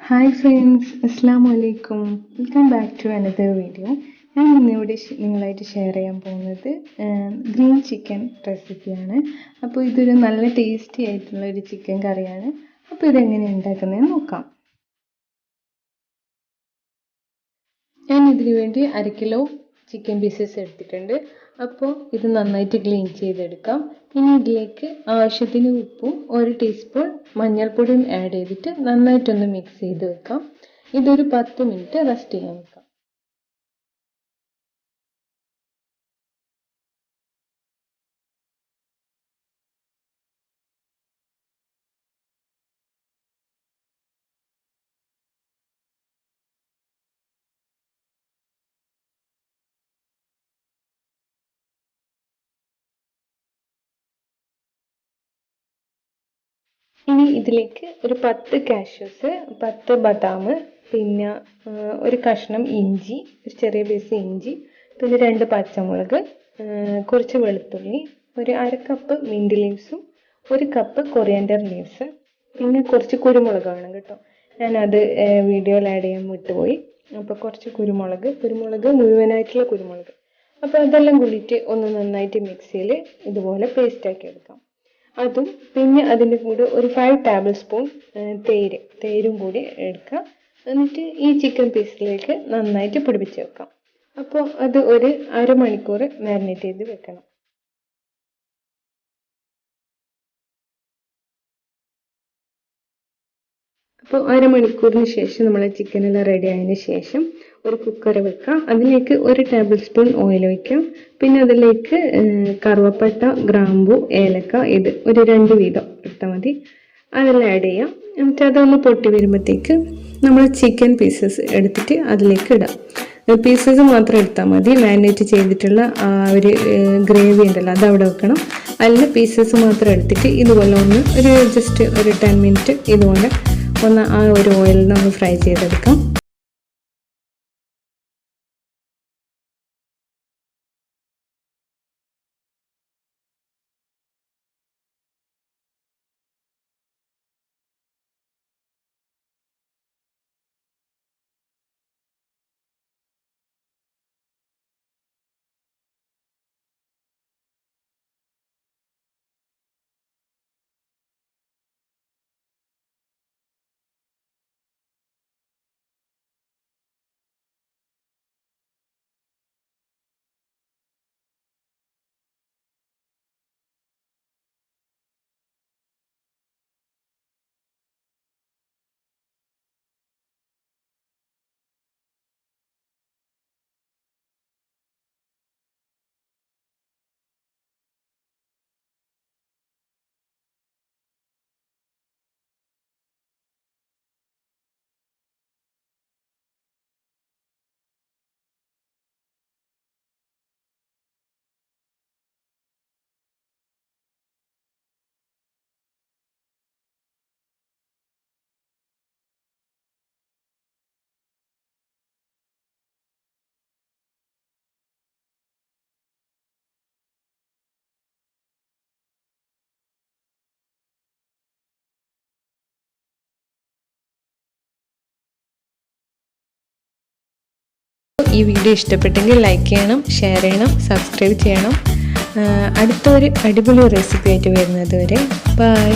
Hi friends, അസ്സാം വലൈക്കും. Welcome back to another video. ഞാൻ ഇന്നിവിടെ നിങ്ങളായിട്ട് ഷെയർ ചെയ്യാൻ പോകുന്നത് ഗ്രീൻ ചിക്കൻ റെസിപ്പിയാണ്. അപ്പോൾ ഇതൊരു നല്ല ടേസ്റ്റി ആയിട്ടുള്ള ഒരു ചിക്കൻ കറിയാണ്. അപ്പോൾ ഇതെങ്ങനെ ഉണ്ടാക്കുന്നതെന്ന് നോക്കാം. ഞാൻ ഇതിനു വേണ്ടി 1/2 കിലോ ചിക്കൻ പീസസ് എടുത്തിട്ടുണ്ട്. അപ്പോൾ ഇത് നന്നായിട്ട് ക്ലീൻ ചെയ്തെടുക്കാം. ഇനി ഇതിലേക്ക് ആവശ്യത്തിന് ഉപ്പും 1 ടീസ്പൂൺ മഞ്ഞൾപ്പൊടിയും ആഡ് ചെയ്തിട്ട് നന്നായിട്ടൊന്ന് മിക്സ് ചെയ്ത് വെക്കാം. ഇതൊരു 10 മിനിറ്റ് റെസ്റ്റ് ചെയ്യാൻ വെക്കാം. ഇനി ഇതിലേക്ക് ഒരു 10 കാഷ്യൂസ്, 10 ബദാം, പിന്നെ ഒരു കഷ്ണം ഇഞ്ചി, ഒരു ചെറിയ പീസ് ഇഞ്ചി, പിന്നെ 2 പച്ചമുളക്, കുറച്ച് വെളുത്തുള്ളി, ഒരു 1/2 കപ്പ് മിൻറ്റ് ലീവ്സും, 1 കപ്പ് കൊറിയാൻഡർ ലീവ്സ്, പിന്നെ കുറച്ച് കുരുമുളക് വേണം കേട്ടോ. ഞാനത് വീഡിയോയിൽ ആഡ് ചെയ്യാൻ വിട്ടുപോയി. അപ്പോൾ കുറച്ച് കുരുമുളക് മുഴുവനായിട്ടുള്ള കുരുമുളക്. അപ്പോൾ അതെല്ലാം കൂടിയിട്ട് ഒന്ന് നന്നായിട്ട് മിക്സിയിൽ ഇതുപോലെ പേസ്റ്റാക്കി എടുക്കാം. അതും പിന്നെ അതിൻ്റെ കൂടെ ഒരു 5 ടേബിൾ സ്പൂൺ തേരും കൂടി എടുക്കാം. എന്നിട്ട് ഈ ചിക്കൻ പീസിലേക്ക് നന്നായിട്ട് പിടിപ്പിച്ച് വെക്കാം. അപ്പോൾ അത് ഒരു അരമണിക്കൂർ മാരിനേറ്റ് ചെയ്ത് വെക്കണം. അപ്പോൾ അരമണിക്കൂറിന് ശേഷം നമ്മൾ ചിക്കനെല്ലാം റെഡി ആയതിനു ശേഷം ഒരു കുക്കർ വെക്കാം. അതിലേക്ക് 1 ടേബിൾ സ്പൂൺ ഓയിൽ ഒഴിക്കാം. പിന്നെ അതിലേക്ക് കറുവപ്പട്ട, ഗ്രാമ്പു, ഏലക്ക, ഇത് ഒരു 2 വീതം ഇട്ടാൽ മതി. അതെല്ലാം ആഡ് ചെയ്യാം. എന്നിട്ട് അതൊന്ന് പൊട്ടി വരുമ്പോഴത്തേക്ക് നമ്മൾ ചിക്കൻ പീസസ് എടുത്തിട്ട് അതിലേക്ക് ഇടാം. പീസസ് മാത്രം എടുത്താൽ മതി. മാരിനേറ്റ് ചെയ്തിട്ടുള്ള ആ ഒരു ഗ്രേവി ഉണ്ടല്ലോ അത് അവിടെ വെക്കണം. അതിൽ പീസസ് മാത്രം എടുത്തിട്ട് ഇതുപോലെ ഒന്ന് ജസ്റ്റ് ഒരു 10 മിനിറ്റ് ഇതുപോലെ ഒന്ന് ആ ഒരു ഓയിലിൽ നമ്മൾ ഫ്രൈ ചെയ്തെടുക്കാം. ഈ വീഡിയോ ഇഷ്ടപ്പെട്ടെങ്കിൽ ലൈക്ക് ചെയ്യണം, ഷെയർ ചെയ്യണം, സബ്സ്ക്രൈബ് ചെയ്യണം. അടുത്തൊരു അടിപൊളി റെസിപ്പി ആയിട്ട് വരുന്നത് വരെ ബൈ.